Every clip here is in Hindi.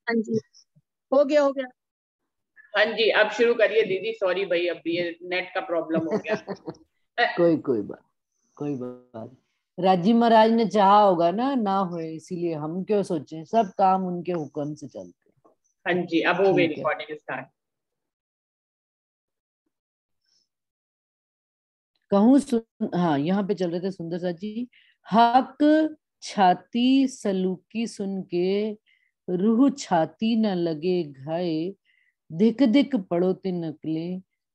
हाँ जी, हो गया हो गया। हाँ जी, अब शुरू करिए दीदी। सॉरी भाई, अब ये नेट का प्रॉब्लम हो गया। कोई बात। राजी महाराज ने चाहा होगा ना होए, इसीलिए हम क्यों सोचें, सब काम उनके हुक्म से चलते हैं। हाँ जी, अब हो गई ठीक है। Recording start. हाँ, यहाँ पे चल रहे थे सुंदर सा जी। हक छाती सलूकी सुन के, रूह छाती न लगे घाये, दिक दिक पड़ो ते नकले,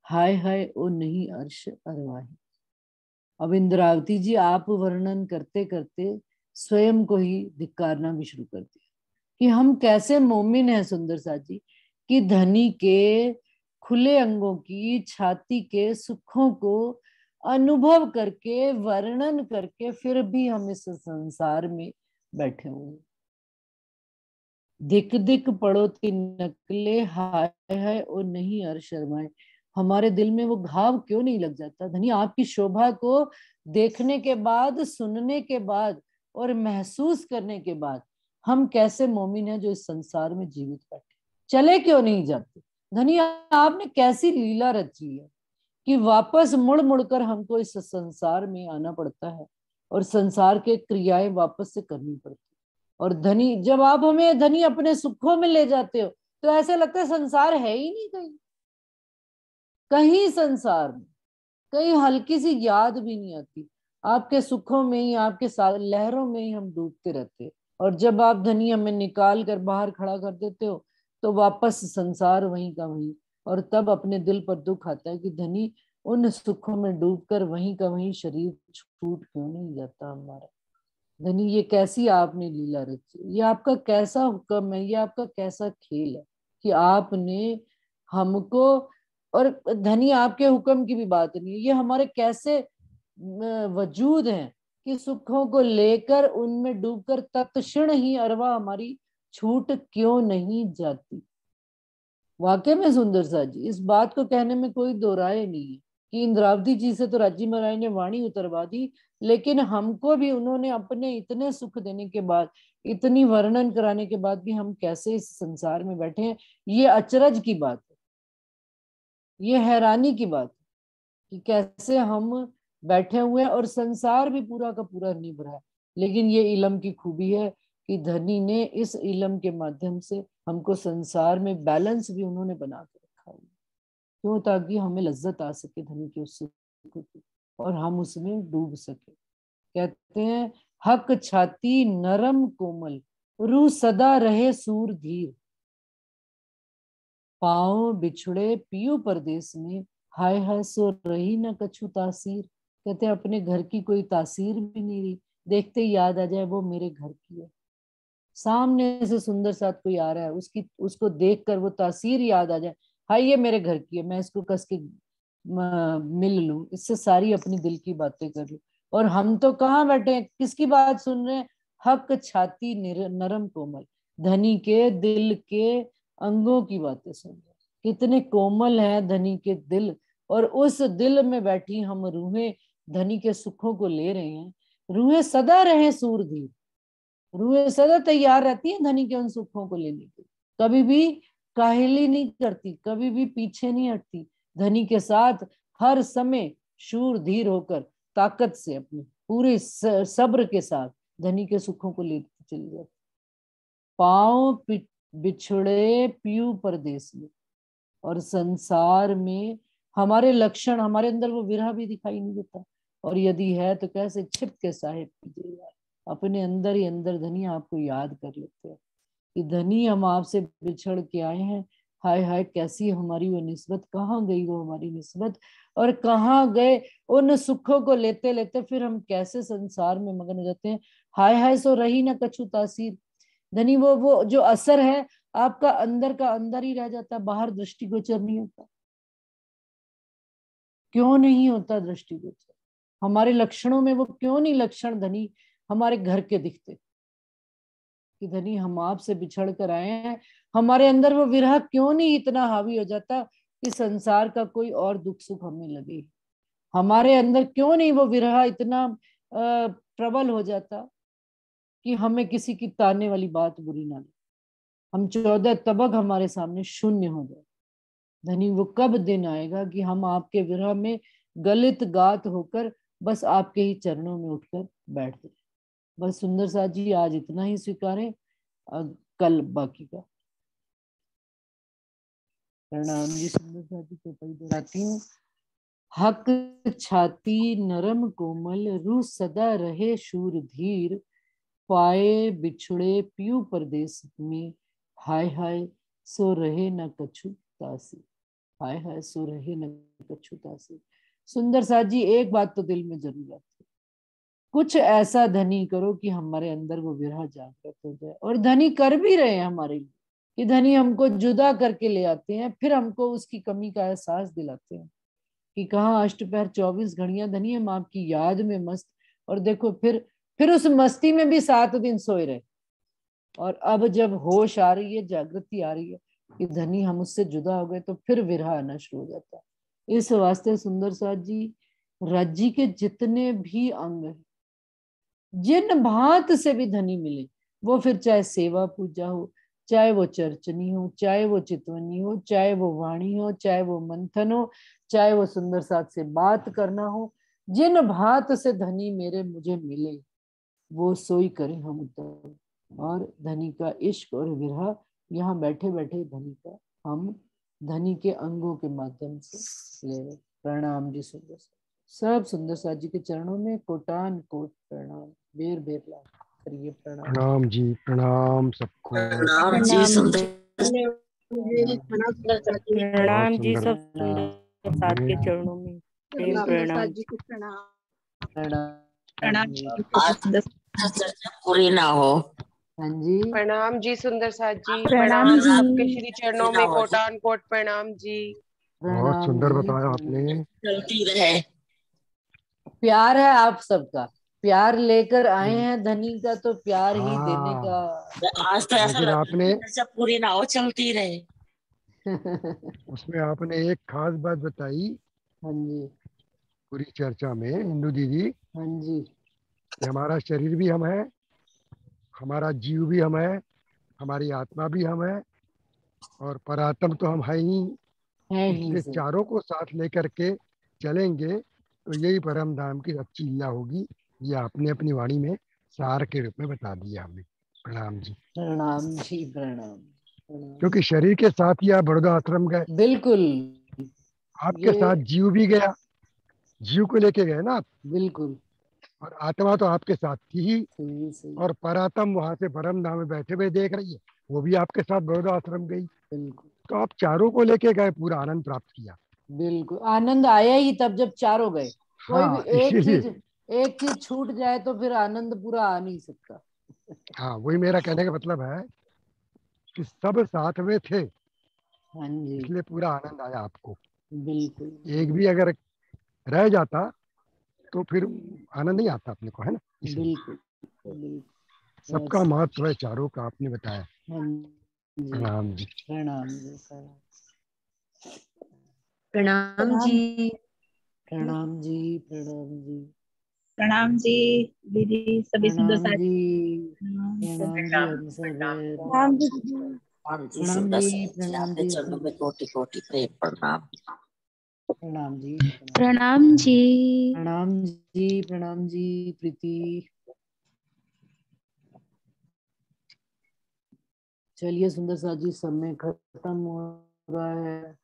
हाय हाय ओ नहीं अर्श अरवाही। अब इंद्रावती जी आप वर्णन करते करते स्वयं को ही धिक्कारना भी शुरू कर दिया कि हम कैसे मोमिन हैं सुंदर सा जी, कि धनी के खुले अंगों की, छाती के सुखों को अनुभव करके, वर्णन करके, फिर भी हम इस संसार में बैठे हुए। दिक दिक पड़ो ती नकले, हाय हाय ओ नहीं अर्श शर्माए। हमारे दिल में वो घाव क्यों नहीं लग जाता धनी, आपकी शोभा को देखने के बाद, सुनने के बाद और महसूस करने के बाद हम कैसे मोमिन हैं जो इस संसार में जीवित बैठे, चले क्यों नहीं जाते धनी। आपने कैसी लीला रची है कि वापस मुड़ मुड़कर हमको इस संसार में आना पड़ता है और संसार के क्रियाएं वापस से करनी पड़ती। और धनी, जब आप हमें धनी अपने सुखों में ले जाते हो तो ऐसा लगता है संसार है ही नहीं कहीं, कहीं संसार में कहीं हल्की सी याद भी नहीं आती। आपके सुखों में ही, आपके साथ लहरों में ही हम डूबते रहते। और जब आप धनी हमें निकाल कर बाहर खड़ा कर देते हो तो वापस संसार वहीं का वहीं। और तब अपने दिल पर दुख आता है कि धनी उन सुखों में डूबकर वहीं का वहीं शरीर छूट क्यों नहीं जाता हमारा। धनी ये कैसी आपने लीला रची, ये आपका कैसा हुक्म है, ये आपका कैसा खेल है कि आपने हमको, और धनी आपके हुक्म की भी बात नहीं, ये हमारे कैसे वजूद हैं कि सुखों को लेकर उनमें डूबकर तत्क्षण ही अरवा हमारी छूट क्यों नहीं जाती। वाकई में सुंदर सा जी, इस बात को कहने में कोई दो राय नहीं है कि इंद्रावती जी से तो राजी महाराज ने वाणी उतरवा दी, लेकिन हमको भी उन्होंने अपने इतने सुख देने के बाद, इतनी वर्णन कराने के बाद भी हम कैसे इस संसार में बैठे हैं, ये अचरज की बात है, ये हैरानी की बात है कि कैसे हम बैठे हुए हैं और संसार भी पूरा का पूरा निभ रहा है। लेकिन ये इल्म की खूबी है कि धनी ने इस इल्म के माध्यम से हमको संसार में बैलेंस भी उन्होंने बना के रखा है। क्यों? ताकि हमें लज्जत आ सके धनी के उस सुख की और हम उसमें डूब सके। कहते हैं हक छाती नरम कोमल, रूह सदा रहे सूर धीर, पाँव बिछड़े पियू परदेश में, हाय हाय सो रही न कछु तासीर। कहते अपने घर की कोई तासीर भी नहीं रही, देखते ही याद आ जाए वो मेरे घर की है। सामने से सुंदर साथ कोई आ रहा है, उसको देखकर वो तासीर याद आ जाए, हाय ये मेरे घर की है, मैं इसको कस के मिल लूं, इससे सारी अपनी दिल की बातें कर लूं। और हम तो कहाँ बैठे हैं, किसकी बात सुन रहे हैं? हक छाती नरम कोमल, धनी के दिल के अंगों की बातें सुन रहे हैं। कितने कोमल है धनी के दिल, और उस दिल में बैठी हम रूहें धनी के सुखों को ले रहे हैं। रूहें सदा रहे सूरधीर, रूहें सदा तैयार रहती है धनी के उन सुखों को लेने के, कभी भी काहेली नहीं करती, कभी भी पीछे नहीं हटती, धनी के साथ हर समय शूर धीर होकर ताकत से अपने पूरे सब्र के साथ धनी के सुखों को लेती चली जाती। पांव बिछड़े पीयू परदेश में, और संसार में हमारे लक्षण, हमारे अंदर वो विरह भी दिखाई नहीं देता, और यदि है तो कैसे छिप के साहिब कीजिए यार, अपने अंदर ही अंदर धनी आपको याद कर लेते हैं कि धनी हम आपसे बिछड़ के आए हैं, हाय हाय कैसी हमारी वो निस्बत, कहाँ गई वो हमारी निस्बत, और कहाँ गए उन सुखों को लेते लेते फिर हम कैसे संसार में मगन हो जाते हैं। हाय हाय सो रही ना कछु तासीर। धनी वो जो असर है आपका अंदर का अंदर ही रह जाता, बाहर दृष्टिगोचर नहीं होता। क्यों नहीं होता दृष्टिगोचर? हमारे लक्षणों में वो क्यों नहीं लक्षण धनी हमारे घर के दिखते कि धनी हम आपसे बिछड़ कर आए हैं? हमारे अंदर वो विरह क्यों नहीं इतना हावी हो जाता कि संसार का कोई और दुख सुख हमें लगे? हमारे अंदर क्यों नहीं वो विरह इतना प्रबल हो जाता कि हमें किसी की ताने वाली बात बुरी ना लगे? हम 14 तबक हमारे सामने शून्य हो जाए। धनी वो कब दिन आएगा कि हम आपके विरह में गलित गात होकर बस आपके ही चरणों में उठकर बैठ जाए। बस सुंदर साथ जी आज इतना ही स्वीकारें, कल बाकी का। प्रणाम जी सुंदर साथ जी को पई दोहराती हूँ। हक छाती नरम कोमल, रूह सदा रहे शूर धीर, पाए बिछड़े पियू परदेस में, हाय हाय सो रहे न कछु तासी। हाय हाय सो रहे न कछु तासी। सुंदर साथ जी एक बात तो दिल में जरूर आती, कुछ ऐसा धनी करो कि हमारे अंदर वो विरह जागृत हो जाए। और धनी कर भी रहे हैं हमारे लिए, कि धनी हमको जुदा करके ले आते हैं, फिर हमको उसकी कमी का एहसास दिलाते हैं कि कहाँ अष्टपहर 24 घड़ियां धनी हम आपकी याद में मस्त। और देखो फिर उस मस्ती में भी 7 दिन सोए रहे, और अब जब होश आ रही है, जागृति आ रही है कि धनी हम उससे जुदा हो गए, तो फिर विरह आना शुरू हो जाता है। इस वास्ते सुंदर साथ जी, राज्य के जितने भी अंग हैं, जिन भांत से भी धनी मिले, वो फिर चाहे सेवा पूजा हो, चाहे वो चर्चनी हो, चाहे वो चितवनी हो, चाहे वो वाणी हो, चाहे वो मंथन हो, चाहे वो सुंदर साथ से बात करना हो, जिन भांत से धनी मेरे मुझे मिले, वो सोई करें हम उत्तम। और धनी का इश्क और विरह यहाँ बैठे बैठे धनी का हम धनी के अंगों के माध्यम से ले रहे। प्रणाम जी सुंदर साथ, सब सुंदर साथ जी के चरणों में कोटान कोट प्रणाम, बेर बेर लाख करिए प्रणाम। प्रणाम जी, प्रणाम सबको। प्रणाम जी सुंदर प्रणाम प्रणाम जी बहुत जी, सुंदर सब सुंदर साथ के चरणों में प्रेम सुंदर प्रणाम। साथ जी को प्रणाम। प्रणाम जी। आज चर्चा पूरी ना हो। हाँ जी प्रणाम जी सुंदर साथ जी, प्रणाम प्रणाम जी। आपके श्री चरणों में कोटान कोट प्रणाम जी। बहुत प्रणाम सुंदर जी, बताया प्रणाम। आपने। चलती रहे। प्यार है आप सबका, प्यार लेकर आए हैं धनी का, तो प्यार ही देने हाँ, का। आज तो ऐसा लेकिन लग आपने रहा है चर्चा पूरी ना हो, चलती रहे। उसमें आपने एक खास बात बताई हाँ जी पूरी चर्चा में, इंदु दीदी, हाँ जी कि हमारा शरीर भी हम है, हमारा जीव भी हम है, हमारी आत्मा भी हम है, और परात्म तो हम है ही। है ही इसलिए से। चारों को साथ लेकर के चलेंगे तो यही परम धाम की सच्ची लीला होगी। ये आपने अपनी वाणी में सार के रूप में बता दिया हमें। प्रणाम जी। प्रणाम जी प्रणाम प्रणाम। क्योंकि शरीर के साथ ही आप बड़ौदा आश्रम गए, बिल्कुल आपके साथ जीव भी गया, जीव को लेके गए ना आप, बिल्कुल और आत्मा तो आपके साथ थी ही, सही सही। और परात्म वहां से परम धाम में बैठे हुए देख रही है, वो भी आपके साथ बड़ौदा आश्रम गई। बिल्कुल तो आप चारों को लेके गए, पूरा आनंद प्राप्त किया। बिल्कुल आनंद आया ही तब जब चारों गए। कोई भी हाँ, इसीलिए एक चीज छूट जाए तो फिर आनंद पूरा आ नहीं सकता। हाँ, वही मेरा कहने का मतलब है कि सब साथ में थे, हाँ जी इसलिए पूरा आनंद आया आपको। बिल्कुल एक भी अगर रह जाता तो फिर आनंद नहीं आता अपने को, है ना। इसलिए बिल्कुल बिल्कुल। सबका महत्व है, चारों का आपने बताया। हाँ जी प्रणाम जी। प्रणाम जी प्रणाम। प्रणाम जी। प्रणाम जी प्रणाम जी प्रणाम जी दीदी, सभी सुंदर प्रणाम साथी। जी प्रणाम प्रणाम जी अनसर बहन। प्रणाम जी प्रणाम सुंदर जी साथ जी, प्रणाम आपके जी चरणों में कोटि कोटि प्रेम प्रणाम। प्रणाम जी प्रणाम जी। प्रणाम जी प्रणाम जी प्रीति। चलिए सुंदर साथ जी, समय खत्म हो रहा है।